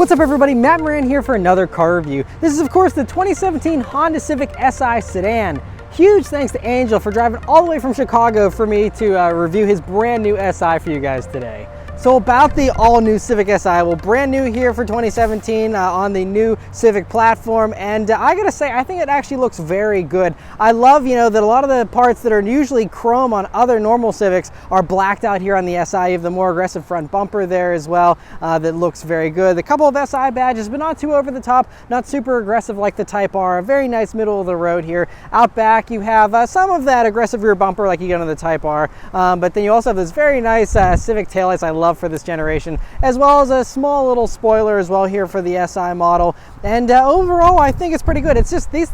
What's up everybody, Matt Maran here for another car review. This is of course the 2017 Honda Civic Si Sedan. Huge thanks to Angel for driving all the way from Chicago for me to review his brand new Si for you guys today. So about the all-new Civic Si, well, brand new here for 2017 on the new Civic platform, and I gotta say, I think it actually looks very good. I love, that a lot of the parts that are usually chrome on other normal Civics are blacked out here on the Si. You have the more aggressive front bumper there as well, that looks very good. The couple of Si badges, but not too over the top, not super aggressive like the Type R. A very nice middle of the road here. Out back, you have some of that aggressive rear bumper like you get on the Type R, but then you also have this very nice Civic taillights I love for this generation, as well as a small little spoiler as well here for the Si model. And overall, I think it's pretty good. It's just these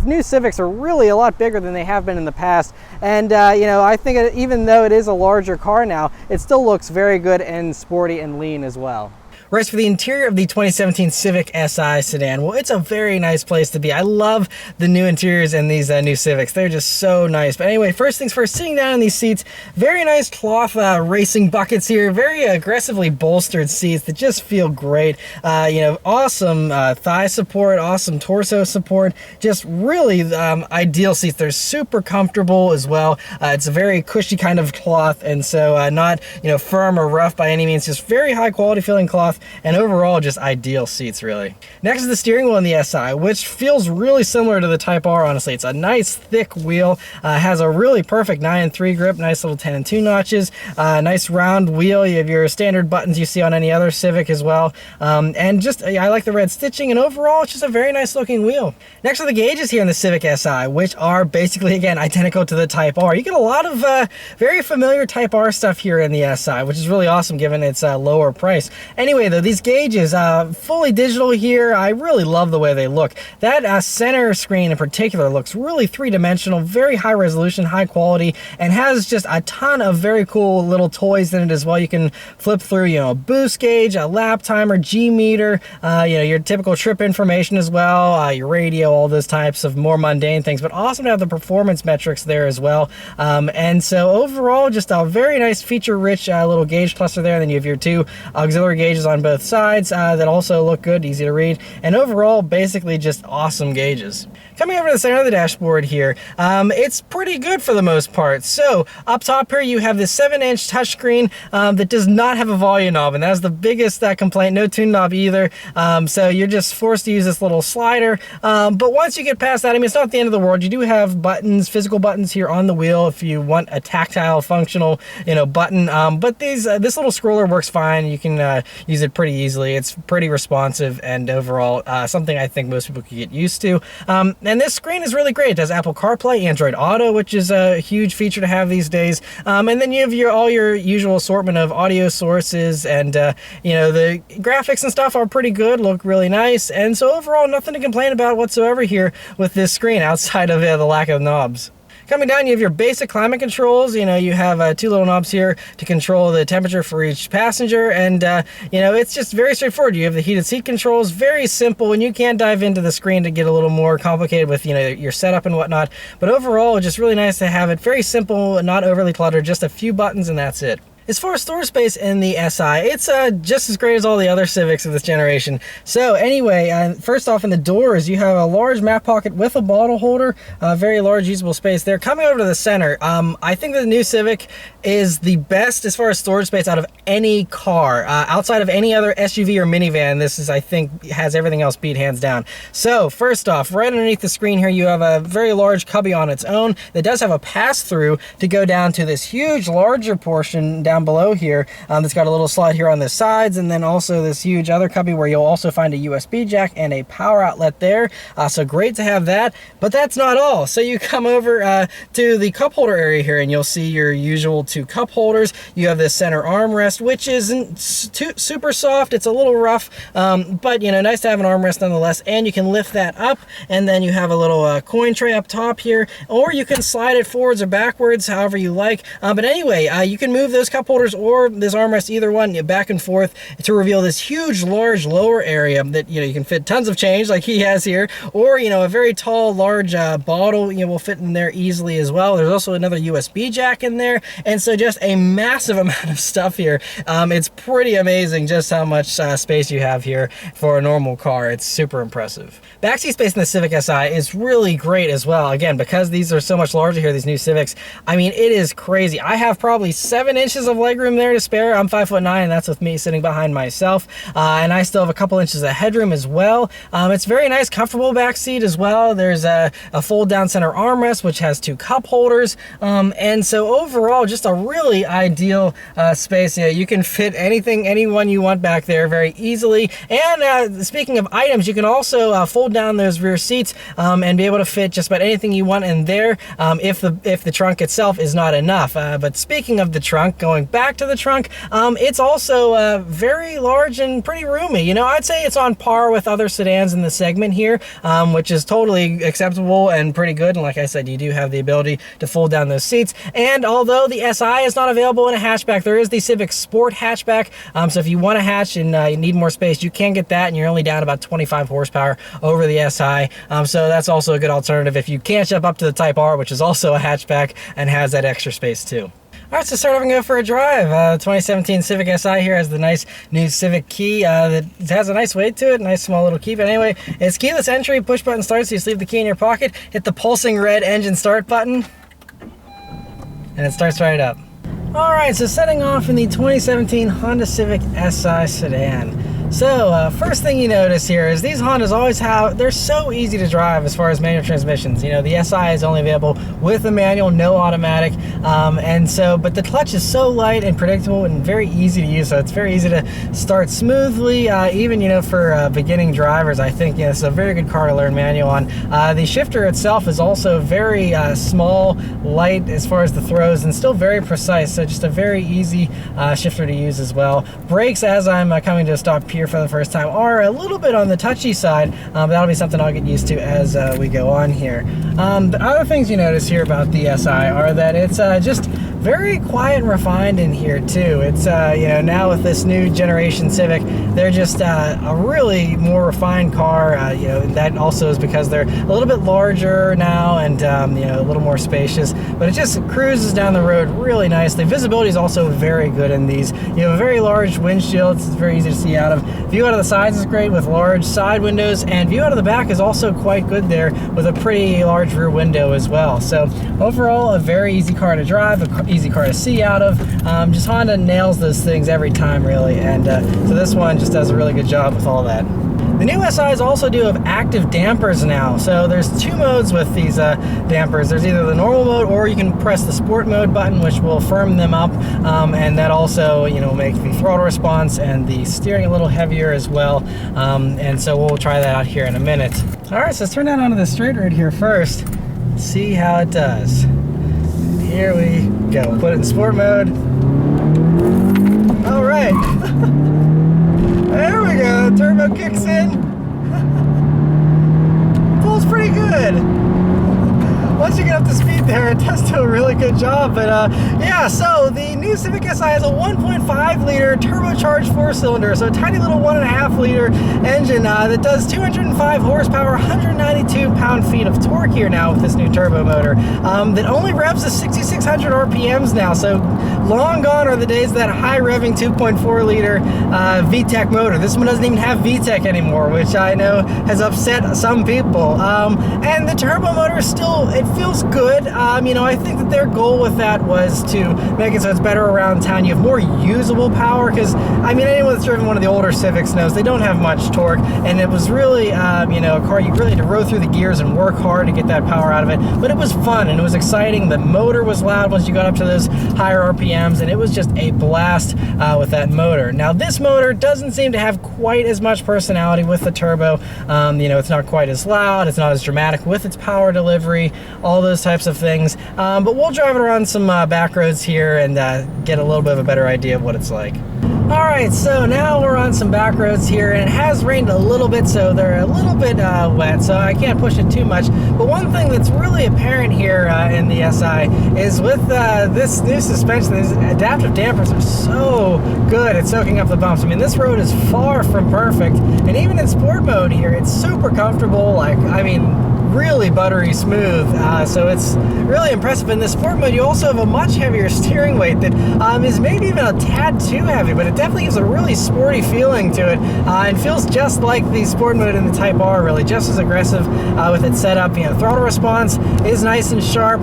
new Civics are really a lot bigger than they have been in the past. And I think even though it is a larger car now, it still looks very good and sporty and lean as well. Whereas for the interior of the 2017 Civic Si Sedan, well, it's a very nice place to be. I love the new interiors in these new Civics. They're just so nice. But anyway, first things first, sitting down in these seats, very nice cloth racing buckets here, very aggressively bolstered seats that just feel great. Awesome thigh support, awesome torso support, just really ideal seats. They're super comfortable as well. It's a very cushy kind of cloth, and so not firm or rough by any means, just very high quality feeling cloth. And overall, just ideal seats, really. Next is the steering wheel in the Si, which feels really similar to the Type R, honestly. It's a nice, thick wheel, has a really perfect 9-3 grip, nice little 10 and 2 notches, nice round wheel. You have your standard buttons you see on any other Civic as well. And just, I like the red stitching, and overall, it's just a very nice looking wheel. Next are the gauges here in the Civic Si, which are basically, again, identical to the Type R. You get a lot of very familiar Type R stuff here in the Si, which is really awesome given its lower price. Anyway, though, these gauges, fully digital here, I really love the way they look. That center screen in particular looks really three-dimensional, very high resolution, high quality, and has just a ton of very cool little toys in it as well. You can flip through, a boost gauge, a lap timer, G meter, your typical trip information as well, your radio, all those types of more mundane things, but awesome to have the performance metrics there as well. And so overall, just a very nice feature-rich little gauge cluster there. And then you have your two auxiliary gauges on both sides that also look good, easy to read, and overall basically just awesome gauges. Coming over to the center of the dashboard here, it's pretty good for the most part. So up top here you have this 7-inch touchscreen that does not have a volume knob, and that's the biggest complaint. No tune knob either, so you're just forced to use this little slider, but once you get past that, I mean, it's not the end of the world. You do have buttons, physical buttons here on the wheel if you want a tactile functional button, but this little scroller works fine. You can use it pretty easily. It's pretty responsive, and overall something I think most people could get used to. And this screen is really great. It does Apple CarPlay, Android Auto, which is a huge feature to have these days. And then you have all your usual assortment of audio sources, and the graphics and stuff are pretty good, look really nice. And so overall, nothing to complain about whatsoever here with this screen outside of the lack of knobs. Coming down, you have your basic climate controls. You have two little knobs here to control the temperature for each passenger, and it's just very straightforward. You have the heated seat controls, very simple, and you can dive into the screen to get a little more complicated with your setup and whatnot. But overall, just really nice to have it very simple, not overly cluttered, just a few buttons and that's it. As far as storage space in the Si, it's just as great as all the other Civics of this generation. So anyway, first off in the doors, you have a large map pocket with a bottle holder, very large usable space there. Coming over to the center, I think the new Civic is the best as far as storage space out of any car. Outside of any other SUV or minivan, this is, I think, has everything else beat hands down. So first off, right underneath the screen here, you have a very large cubby on its own that does have a pass-through to go down to this huge, larger portion down below here. That's got a little slot here on the sides, and then also this huge other cubby where you'll also find a USB jack and a power outlet there. So great to have that, but that's not all. So you come over to the cup holder area here, and you'll see your usual two cup holders. You have this center armrest, which isn't super soft. It's a little rough, but nice to have an armrest nonetheless. And you can lift that up, and then you have a little coin tray up top here, or you can slide it forwards or backwards, however you like. But anyway, you can move those cup cup holders or this armrest, either one, back and forth to reveal this huge, large lower area that, you can fit tons of change like he has here, or, a very tall, large bottle, will fit in there easily as well. There's also another USB jack in there, and so just a massive amount of stuff here. It's pretty amazing just how much space you have here for a normal car. It's super impressive. Backseat space in the Civic Si is really great as well. Again, because these are so much larger here, these new Civics, I mean, it is crazy. I have probably 7 inches of legroom there to spare. I'm 5'9", and that's with me sitting behind myself. And I still have a couple inches of headroom as well. It's very nice, comfortable back seat as well. There's a fold down center armrest, which has 2 cup holders. And so overall, just a really ideal space. You can fit anyone you want back there very easily. And speaking of items, you can also fold down those rear seats and be able to fit just about anything you want in there if the trunk itself is not enough. But speaking of the trunk, going back to the trunk, it's also very large and pretty roomy. I'd say it's on par with other sedans in the segment here, which is totally acceptable and pretty good. And like I said, you do have the ability to fold down those seats. And although the Si is not available in a hatchback, there is the Civic Sport hatchback. So if you want a hatch and you need more space, you can get that, and you're only down about 25 horsepower over the Si. So that's also a good alternative if you can't jump up to the Type R, which is also a hatchback and has that extra space too. All right, so start off and go for a drive. 2017 Civic Si here has the nice new Civic key that has a nice weight to it, nice small little key. But anyway, it's keyless entry, push button start, so you just leave the key in your pocket, hit the pulsing red engine start button, and it starts right up. All right, so setting off in the 2017 Honda Civic Si Sedan. So first thing you notice here is these Hondas always they're so easy to drive as far as manual transmissions. The Si is only available with a manual, no automatic, but the clutch is so light and predictable and very easy to use, so it's very easy to start smoothly, even for beginning drivers. I think it's a very good car to learn manual on. The shifter itself is also very small, light as far as the throws, and still very precise, so just a very easy shifter to use as well. Brakes, as I'm coming to a stop here for the first time, are a little bit on the touchy side, but that'll be something I'll get used to as we go on here. The other things you notice here about the Si are that it's just very quiet and refined in here too. It's now with this new generation Civic, they're just a really more refined car. That also is because they're a little bit larger now and a little more spacious, but it just cruises down the road really nicely. Visibility is also very good in these. You have a very large windshield, it's very easy to see out of. View out of the sides is great with large side windows, and view out of the back is also quite good there with a pretty large rear window as well. So overall, a very easy car to drive, an easy car to see out of. Just Honda nails those things every time really, and so this one just does a really good job with all that. The new SIs also do have active dampers now. So there's 2 modes with these dampers. There's either the normal mode, or you can press the sport mode button, which will firm them up, and that also make the throttle response and the steering a little heavier as well. And so we'll try that out here in a minute. All right, so let's turn that onto the straight right here first. See how it does. Here we go. Put it in sport mode. All right. There we go, turbo kicks in. Pulls pretty good. Once you get up to speed there, it does do a really good job. But yeah, so the new Civic Si has a 1.5 liter turbocharged 4-cylinder, so a tiny little 1.5 liter engine that does 205 horsepower, 192 pound-feet of torque here now with this new turbo motor that only revs to 6,600 RPMs now. So long gone are the days of that high revving 2.4 liter VTEC motor. This one doesn't even have VTEC anymore, which I know has upset some people. And the turbo motor still, it feels good. I think that their goal with that was to make it so it's better around town. You have more usable power, because anyone that's driven one of the older Civics knows they don't have much torque, and it was really a car you really had to row through the gears and work hard to get that power out of it. But it was fun and it was exciting. The motor was loud once you got up to those higher RPMs, and it was just a blast with that motor. Now this motor doesn't seem to have quite as much personality with the turbo. It's not quite as loud, it's not as dramatic with its power delivery, all those types of things. But we'll drive it around some back roads here and get a little bit of a better idea of what it's like. All right, so now we're on some back roads here, and it has rained a little bit, so they're a little bit wet, so I can't push it too much. But one thing that's really apparent here in the SI is with this new suspension, these adaptive dampers are so good at soaking up the bumps. I mean, this road is far from perfect, and even in sport mode here, it's super comfortable. Like, I mean, really buttery smooth, so it's really impressive. In the sport mode, you also have a much heavier steering weight that is maybe even a tad too heavy, but it definitely gives a really sporty feeling to it, and feels just like the sport mode in the Type R, really, just as aggressive with its setup. You know, throttle response is nice and sharp,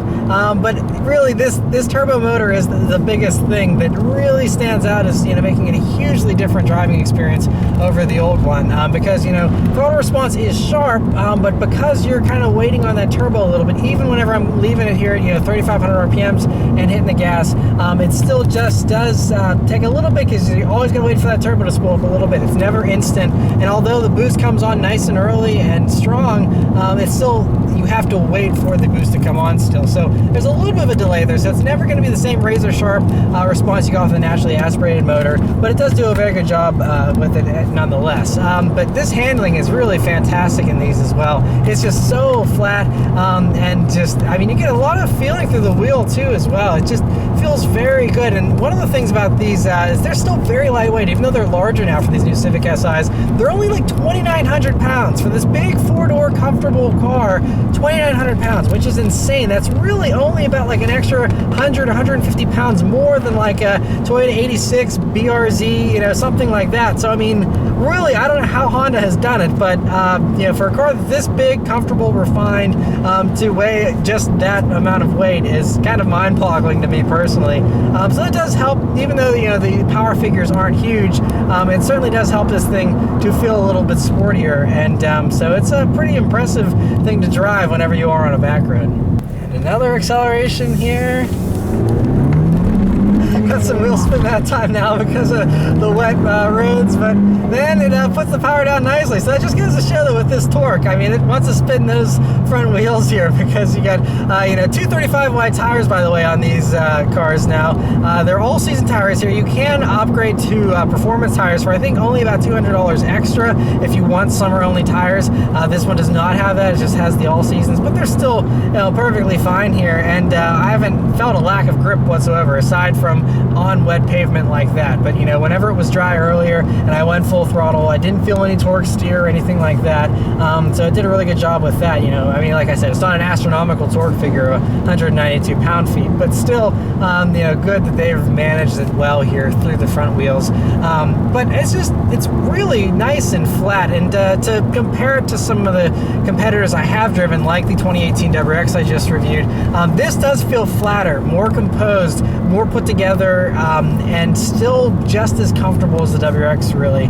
but really this turbo motor is the biggest thing that really stands out as, you know, making it a hugely different driving experience over the old one, because, you know, throttle response is sharp, but because you're kind of waiting on that turbo a little bit, even whenever I'm leaving it here at, you know, 3,500 RPMs and hitting the gas, it still just does take a little bit, because you're always going to wait for that turbo to spool up a little bit. It's never instant, and although the boost comes on nice and early and strong, it's still, you have to wait for the boost to come on still. So there's a little bit of a delay there, so it's never going to be the same razor sharp response you got with a naturally aspirated motor, but it does do a very good job with it nonetheless. But this handling is really fantastic in these as well. It's just so flat, and just, I mean, you get a lot of feeling through the wheel too as well. It just feels very good. And one of the things about these is they're still very lightweight, even though they're larger now for these new Civic SIs. They're only like 2,900 pounds for this big four-door comfortable car. 2,900 pounds, which is insane. That's really only about like an extra 100, 150 pounds more than like a Toyota 86 BRZ, you know, something like that. So I mean, really, I don't know how Honda has done it, but you know, for a car this big, comfortable, refined, to weigh just that amount of weight is kind of mind-boggling to me personally. So it does help, even though, you know, the power figures aren't huge. It certainly does help this thing to feel a little bit sportier, and so it's a pretty impressive thing to drive whenever you are on a back road. And another acceleration here. Got some wheel spin that time now because of the wet roads, but then it puts the power down nicely. So that just goes to show that with this torque, I mean, it wants to spin those front wheels here, because you got you know, 235 wide tires, by the way, on these cars now. They're all season tires here. You can upgrade to performance tires for, I think, only about $200 extra if you want summer only tires. This one does not have that. It just has the all seasons, but they're still, you know, perfectly fine here, and I haven't felt a lack of grip whatsoever, aside from on wet pavement like that. But, you know, whenever it was dry earlier and I went full throttle, I didn't feel any torque steer or anything like that. So it did a really good job with that. You know, I mean, like I said, it's not an astronomical torque figure, 192 pound-feet, but still, you know, good that they've managed it well here through the front wheels. But it's really nice and flat, and to compare it to some of the competitors I have driven, like the 2018 WRX I just reviewed, this does feel flatter, more composed, more put together, and still just as comfortable as the WRX, really.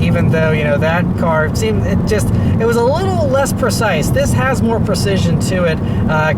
Even though, you know, that car seemed, it was a little less precise. This has more precision to it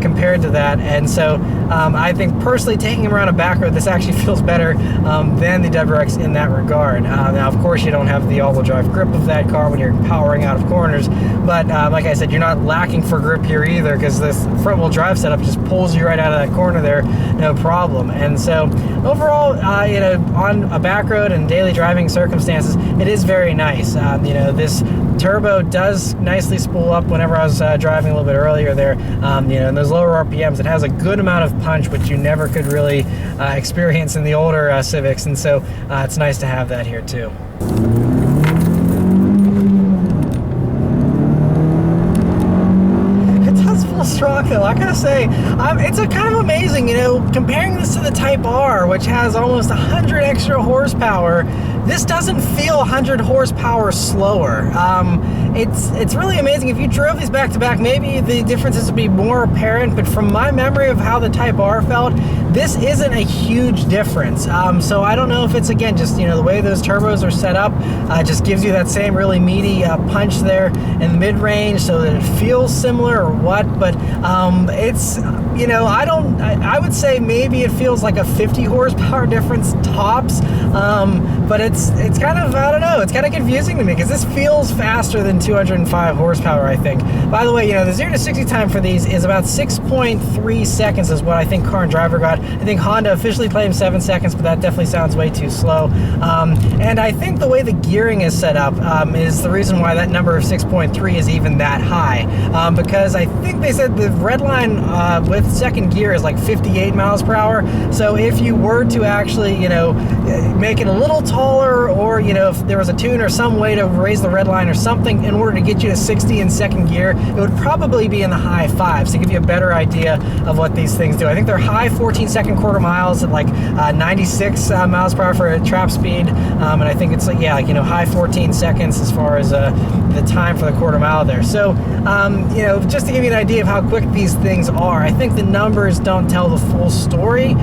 compared to that, and so I think personally, taking him around a back road, this actually feels better than the WRX in that regard. Now, of course, you don't have the all-wheel drive grip of that car when you're powering out of corners, but like I said, you're not lacking for grip here either, because this front-wheel drive setup just pulls you right out of that corner there, no problem. And so overall, you know, on a back road and daily driving circumstances, it is very nice. You know, this turbo does nicely spool up whenever I was driving a little bit earlier there. You know, in those lower RPMs, it has a good amount of punch, which you never could really experience in the older Civics, and so it's nice to have that here too. Strong though, I gotta say, it's a kind of amazing, you know, comparing this to the Type R, which has almost 100 extra horsepower. This doesn't feel 100 horsepower slower. It's really amazing. If you drove these back to back, maybe the differences would be more apparent, but from my memory of how the Type R felt, this isn't a huge difference. So I don't know if it's, again, just, you know, the way those turbos are set up just gives you that same really meaty punch there in the mid-range, so that it feels similar or what, but it's you know, I would say maybe it feels like a 50 horsepower difference tops, but it's kind of, I don't know, it's kind of confusing to me because this feels faster than 205 horsepower, I think. By the way, you know, the 0 to 60 time for these is about 6.3 seconds is what I think Car and Driver got. I think Honda officially claims 7 seconds, but that definitely sounds way too slow. And I think the way the gearing is set up is the reason why that number of 6.3 is even that high, because I think they said the red line with second gear is like 58 miles per hour. So if you were to actually, you know, make it a little taller, or, you know, if there was a tune or some way to raise the red line or something in order to get you to 60 in second gear, it would probably be in the high fives to give you a better idea of what these things do. I think they're high 14-second quarter miles at like 96 miles per hour for a trap speed, and I think it's like, yeah, like, you know, high 14 seconds as far as the time for the quarter mile there. So, you know, just to give you an idea of how quick these things are, I think the numbers don't tell the full story.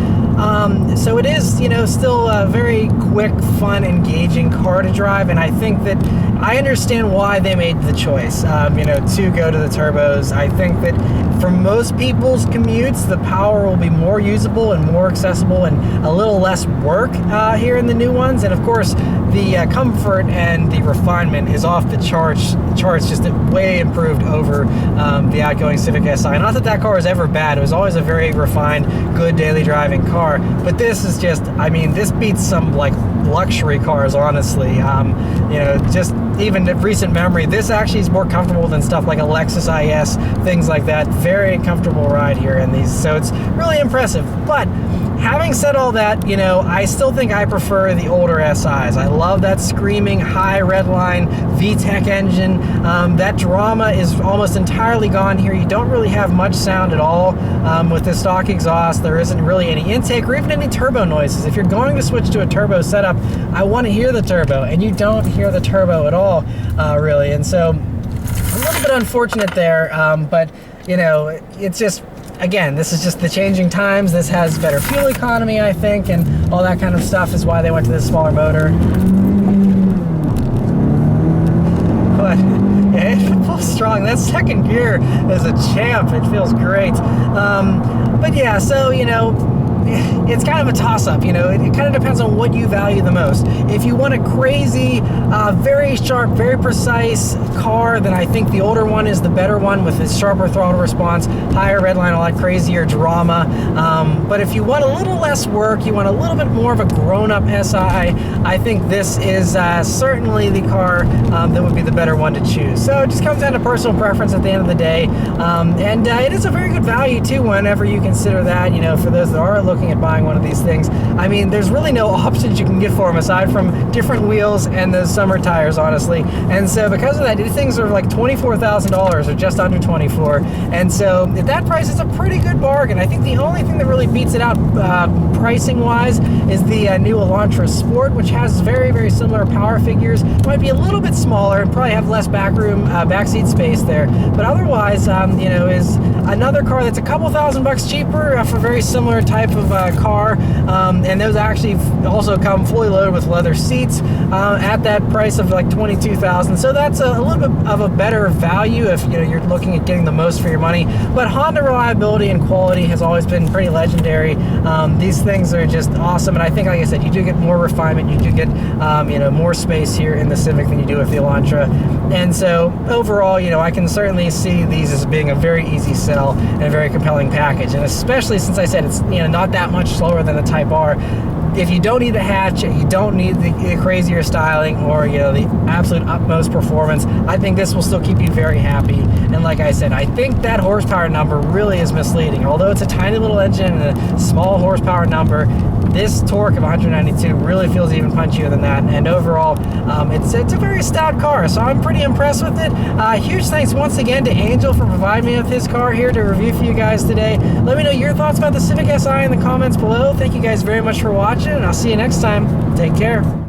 So it is, you know, still a very quick, fun, engaging car to drive, and I think that I understand why they made the choice, you know, to go to the turbos. I think that for most people's commutes, the power will be more usable and more accessible and a little less work here in the new ones. And of course, the comfort and the refinement is off the charts, just way improved over the outgoing Civic Si. Not that that car was ever bad. It was always a very refined, good daily driving car. But this is just, I mean, this beats some like luxury cars, honestly. You know, just even in recent memory, this actually is more comfortable than stuff like a Lexus IS, things like that. Very comfortable ride here in these, so it's really impressive. But having said all that, you know, I still think I prefer the older SIs. I love that screaming high redline VTEC engine. That drama is almost entirely gone here. You don't really have much sound at all with the stock exhaust. There isn't really any intake or even any turbo noises. If you're going to switch to a turbo setup, I want to hear the turbo, and you don't hear the turbo at all, really. And so a little bit unfortunate there, but you know, it's just, again, this is just the changing times. This has better fuel economy, I think, and all that kind of stuff is why they went to this smaller motor. But yeah, it feels strong. That second gear is a champ. It feels great. But yeah, so, you know, it's kind of a toss-up, you know. It kind of depends on what you value the most. If you want a crazy, very sharp, very precise car, then I think the older one is the better one with its sharper throttle response, higher redline, a lot crazier drama. But if you want a little less work, you want a little bit more of a grown-up SI, I think this is certainly the car that would be the better one to choose. So it just comes down to personal preference at the end of the day. And it is a very good value, too, whenever you consider that, you know, for those that are looking at buying one of these things. I mean, there's really no options you can get for them aside from different wheels and those summer tires, honestly. And so because of that, these things are like $24,000 or just under 24. And so at that price, it's a pretty good bargain. I think the only thing that really beats it out pricing-wise is the new Elantra Sport, which has very, very similar power figures. Might be a little bit smaller and probably have less backseat space there. But otherwise, you know, is another car that's a couple $1,000 cheaper for a very similar type of car, and those actually also come fully loaded with leather seats at that price of like $22,000. So that's a little bit of a better value if, you know, you're looking at getting the most for your money. But Honda reliability and quality has always been pretty legendary. These things are just awesome, and I think, like I said, you do get more refinement. You do get you know, more space here in the Civic than you do with the Elantra. And so overall, you know, I can certainly see these as being a very easy sell and a very compelling package. And especially since I said it's, you know, not that much slower than the Type R. If you don't need the hatch, you don't need the crazier styling or, you know, the absolute utmost performance, I think this will still keep you very happy. And like I said, I think that horsepower number really is misleading. Although it's a tiny little engine and a small horsepower number, this torque of 192 really feels even punchier than that. And overall, it's a very stout car, so I'm pretty impressed with it. Huge thanks once again to Angel for providing me with his car here to review for you guys today. Let me know your thoughts about the Civic Si in the comments below. Thank you guys very much for watching, and I'll see you next time. Take care.